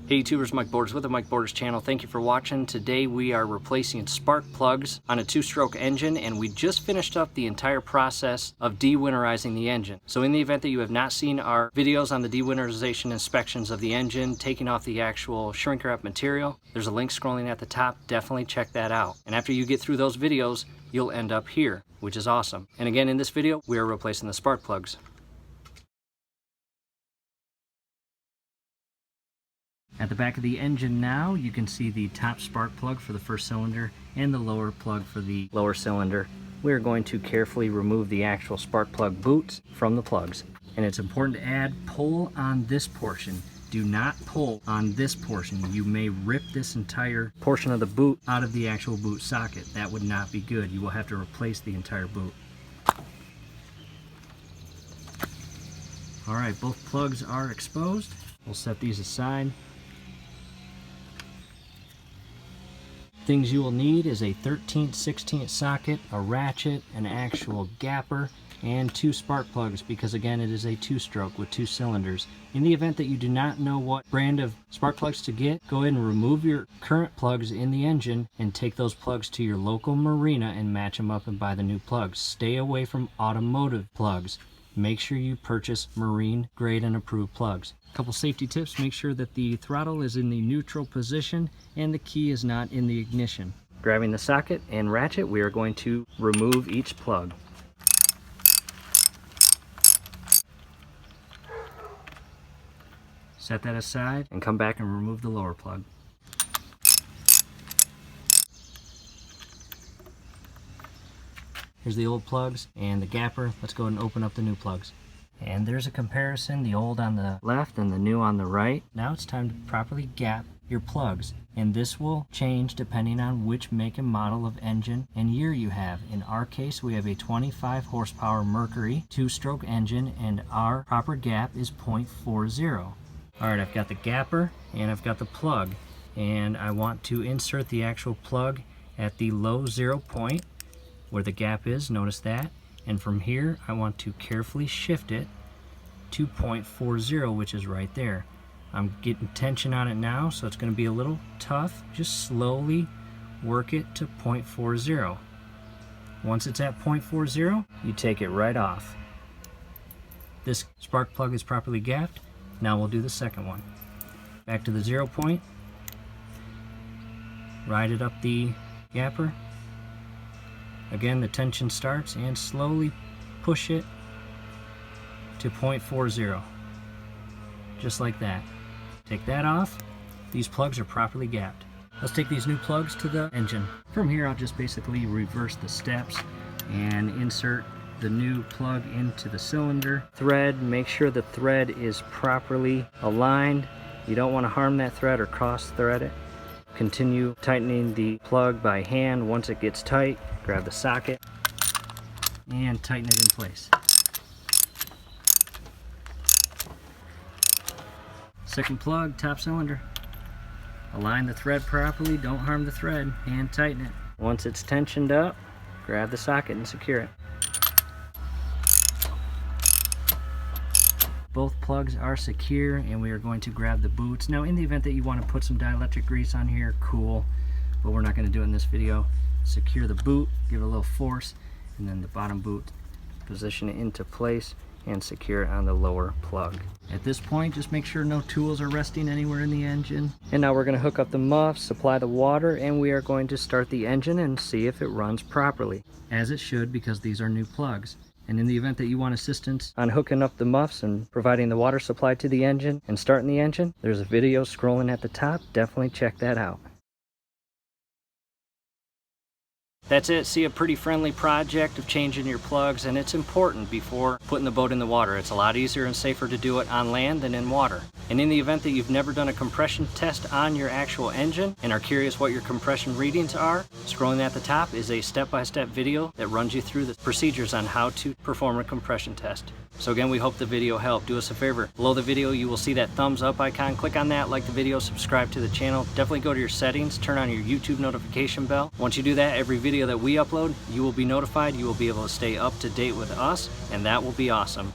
Hey YouTubers, Mike Borders with the Mike Borders channel. Thank you for watching. Today we are replacing spark plugs on a two-stroke engine, and we just finished up the entire process of de-winterizing the engine. So in the event that you have not seen our videos on the de-winterization inspections of the engine, taking off the actual shrink wrap material, there's a link scrolling at the top. Definitely check that out. And after you get through those videos, you'll end up here, which is awesome. And again, in this video, we are replacing the spark plugs. At the back of the engine now, you can see the top spark plug for the first cylinder and the lower plug for the lower cylinder. We are going to carefully remove the actual spark plug boots from the plugs. And it's important to add pull on this portion. Do not pull on this portion. You may rip this entire portion of the boot out of the actual boot socket. That would not be good. You will have to replace the entire boot. Alright, both plugs are exposed. We'll set these aside. Things you will need is a 13/16 socket, a ratchet, an actual gapper, and two spark plugs, because again it is a two-stroke with two cylinders. In the event that you do not know what brand of spark plugs to get, go ahead and remove your current plugs in the engine and take those plugs to your local marina and match them up and buy the new plugs. Stay away from automotive plugs. Make sure you purchase marine grade and approved plugs. A couple safety tips: make sure that the throttle is in the neutral position and the key is not in the ignition. Grabbing the socket and ratchet, we are going to remove each plug. Set that aside and come back and remove the lower plug. Here's the old plugs and the gapper. Let's go ahead and open up the new plugs. And there's a comparison, the old on the left and the new on the right. Now it's time to properly gap your plugs. And this will change depending on which make and model of engine and year you have. In our case, we have a 25 horsepower Mercury two-stroke engine, and our proper gap is 0.40. Alright, I've got the gapper and I've got the plug. And I want to insert the actual plug at the low 0 point where the gap is, notice that, and from here I want to carefully shift it to 0.40, which is right there. I'm getting tension on it now, so it's going to be a little tough. Just slowly work it to 0.40. Once it's at 0.40, you take it right off. This spark plug is properly gapped. Now we'll do the second one. Back to the 0 point, ride it up the gapper. Again, the tension starts, and slowly push it to 0.40. Just like that. Take that off. These plugs are properly gapped. Let's take these new plugs to the engine. From here, I'll just basically reverse the steps and insert the new plug into the cylinder. Thread, make sure the thread is properly aligned. You don't want to harm that thread or cross thread it. Continue tightening the plug by hand. Once it gets tight, grab the socket and tighten it in place. Second plug, top cylinder. Align the thread properly, don't harm the thread, and tighten it. Once it's tensioned up, grab the socket and secure it. Both plugs are secure, and we are going to grab the boots. Now, in the event that you want to put some dielectric grease on here, cool, but we're not going to do it in this video. Secure the boot, give it a little force, and then the bottom boot, position it into place and secure it on the lower plug. At this point, just make sure no tools are resting anywhere in the engine. And now we're going to hook up the muffs, supply the water, and we are going to start the engine and see if it runs properly, as it should, because these are new plugs. And in the event that you want assistance on hooking up the muffs and providing the water supply to the engine and starting the engine, there's a video scrolling at the top. Definitely check that out. That's it. See, a pretty friendly project of changing your plugs, and it's important before putting the boat in the water. It's a lot easier and safer to do it on land than in water. And in the event that you've never done a compression test on your actual engine and are curious what your compression readings are, scrolling at the top is a step-by-step video that runs you through the procedures on how to perform a compression test. So again, we hope the video helped. Do us a favor. Below the video, you will see that thumbs up icon. Click on that, like the video, subscribe to the channel. Definitely go to your settings, turn on your YouTube notification bell. Once you do that, every video that we upload, you will be notified. You will be able to stay up to date with us, and that will be awesome.